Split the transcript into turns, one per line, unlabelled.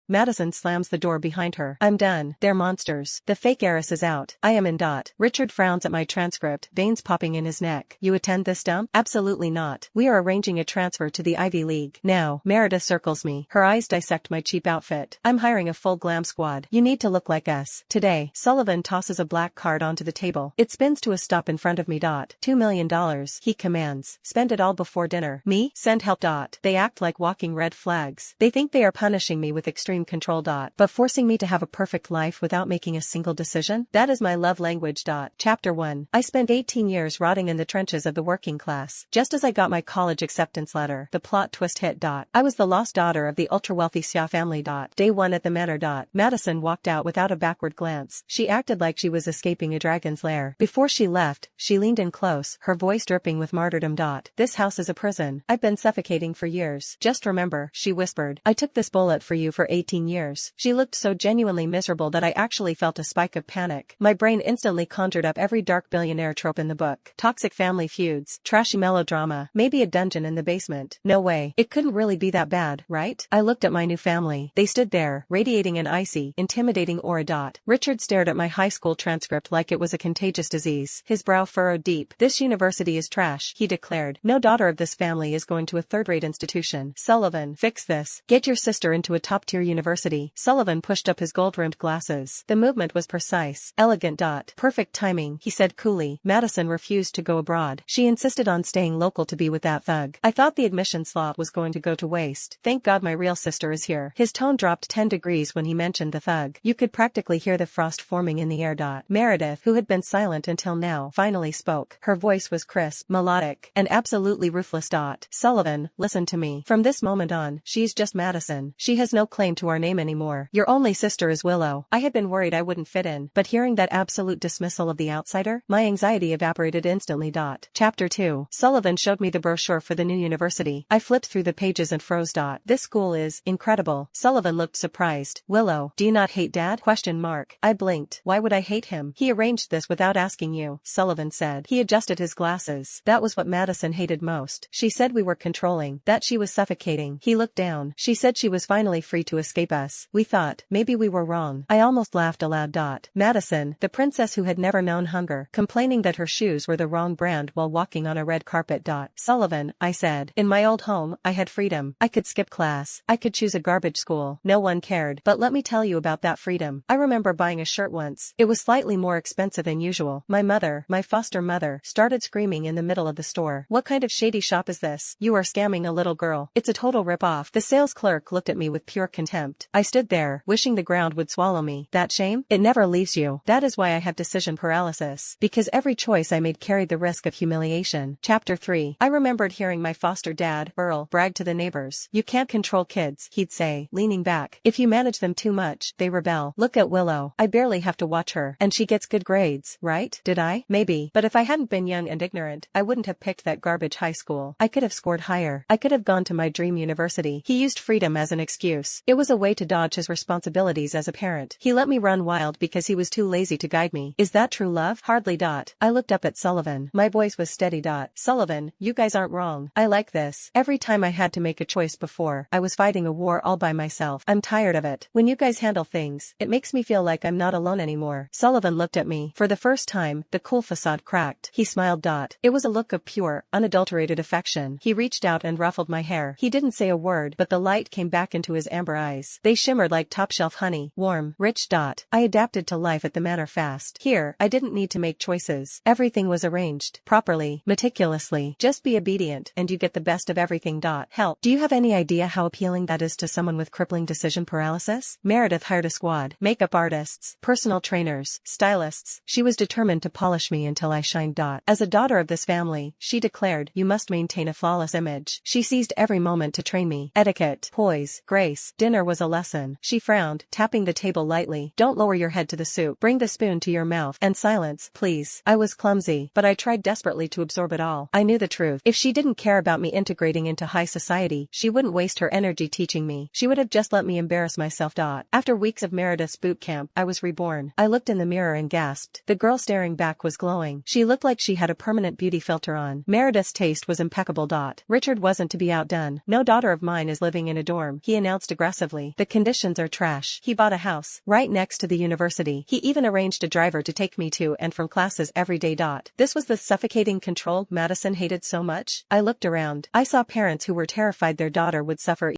Madison slams the door behind her. I'm done. They're monsters. The fake heiress is out. I am in. Richard frowns at my transcript, veins popping in his neck. You attend this dump? Absolutely not. We are arranging a transfer to the Ivy League. Now, Meredith circles me. Her eyes dissect my cheap outfit. I'm hiring a full glam squad. You need to look like us. Today, Sullivan tosses a black card onto the table. It spins to a stop in front of me. $2 million, he commands. Spend it all before dinner. Me? Send help. They act like walking red flags. They think they are punishing me with extreme control. But forcing me to have a perfect life without making a single decision? That is my love language. Chapter 1. I spent 18 years rotting in the trenches of the working class. Just as I got my college acceptance letter, the plot twist hit. I was the lost daughter of the ultra-wealthy Xia family. Day 1 at the manor. Madison walked out without a backward glance. She acted like she was escaping a dragon's lair. Before she left, she leaned in close, her voice dripping with martyrdom. This house is a prison. I've been suffocating for years. Just remember, she whispered. I took this bullet for you for 18 years. She looked so genuinely miserable that I actually felt a spike of panic. My brain instantly conjured up every dark billionaire trope in the book. Toxic family feuds, trashy melodrama, maybe a dungeon in the basement. No way. It couldn't really be that bad, right? I looked at my new family. They stood there, radiating an icy, intimidating aura. Richard stared at my high school transcript like it was a contagious disease. His brow furrowed deep. This university is trash, he declared. No daughter of this family is going to a third-rate institution. Sullivan, fix this. Get your sister into a top-tier university. Sullivan pushed up his gold-rimmed glasses. The movement was precise, elegant. Perfect timing, he said coolly. Madison refused to go abroad. She insisted on staying local to be with that thug. I thought the admission slot was going to go to waste. Thank God my real sister is here. His tone dropped 10 degrees when he mentioned the thug. You could practically hear the frost forming in the air. Meredith, who had been silent until now, finally spoke. Her voice was crisp, melodic, and absolutely ruthless. Sullivan, listen to me. From this moment on, she's just Madison. She has no claim to our name anymore. Your only sister is Willow. I had been worried I wouldn't fit in, but hearing that absolute dismissal of the outsider, my anxiety evaporated instantly. Chapter 2. Sullivan showed me the brochure for the new university. I flipped through the pages and froze. This school is incredible. Sullivan looked surprised. Willow, do you not hate Dad? ? I blinked. Why would I hate him? He arranged this without asking you, Sullivan said. He adjusted his glasses. That was what Madison hated most. She said we were controlling, that she was suffocating. He looked down. She said she was finally free to escape us. We thought, maybe we were wrong. I almost laughed aloud. Madison, the princess who had never known hunger, complaining that her shoes were the wrong brand while walking on a red carpet. Sullivan, I said. In my old home, I had freedom. I could skip class. I could choose a garbage school. No one cared. But let me tell you about that freedom. I remember buying a shirt once. It was slightly more expensive than usual. My mother, my foster mother, started screaming in the middle of the store. What kind of shady shop is this? You are scamming a little girl. It's a total rip-off. The sales clerk looked at me with pure contempt. I stood there, wishing the ground would swallow me. That shame? It never leaves you. That is why I have decision paralysis. Because every choice I made carried the risk of humiliation. Chapter 3. I remembered hearing my foster dad, Earl, brag to the neighbors. You can't control kids, he'd say, leaning back. If you manage them too much, they rebel. Look at Willow. I barely have to watch her. And she gets good grades, right? Did I? Maybe. But if I hadn't been young and ignorant, I wouldn't have picked that garbage high school. I could have scored higher. I could have gone to my dream university. He used freedom as an excuse. It was a way to dodge his responsibilities as a parent. He let me run wild because he was too lazy to guide me. Is that true love? Hardly. I looked up at Sullivan. My voice was steady. Sullivan, you guys aren't wrong. I like this. Every time I had to make a choice before, I was fighting a war all by myself. I'm tired of it. When you guys handle things, it makes me feel like I'm not alone anymore. Sullivan looked at me. For the first time, the cool facade cracked. He smiled. It was a look of pure, unadulterated affection. He reached out and ruffled my hair. He didn't say a word, but the light came back into his amber eyes. They shimmered like top-shelf honey, warm, rich. I adapted to life at the manor fast. Here, I didn't need to make choices. Everything was arranged, properly, meticulously. Just be obedient, and you get the best of everything. Help. Do you have any idea how appealing that is to someone with crippling decision paralysis? Meredith hired a squad. Makeup artists, personal trainers, stylists. She was determined to polish me until I shined. As a daughter of this family, she declared, you must maintain a flawless image. She seized every moment to train me. Etiquette, poise, grace. Dinner was a lesson. She frowned, tapping the table lightly. Don't lower your head to the soup. Bring the spoon to your mouth. And silence, please. I was clumsy, but I tried desperately to absorb it all. I knew the truth. If she didn't care about me integrating into high society, she wouldn't waste her energy teaching me. She would have just let me embarrass myself. After weeks of Meredith's boot camp, I was reborn. I looked in the mirror and gasped. The girl staring back was glowing. She looked like she had a permanent beauty filter on. Meredith's taste was impeccable. Richard wasn't to be outdone. No daughter of mine is living in a dorm, he announced aggressively. seriously. The conditions are trash. He bought a house right next to the university. He even arranged a driver to take me to and from classes every day. This was the suffocating control Madison hated so much. I looked around. I saw parents who were terrified their daughter would suffer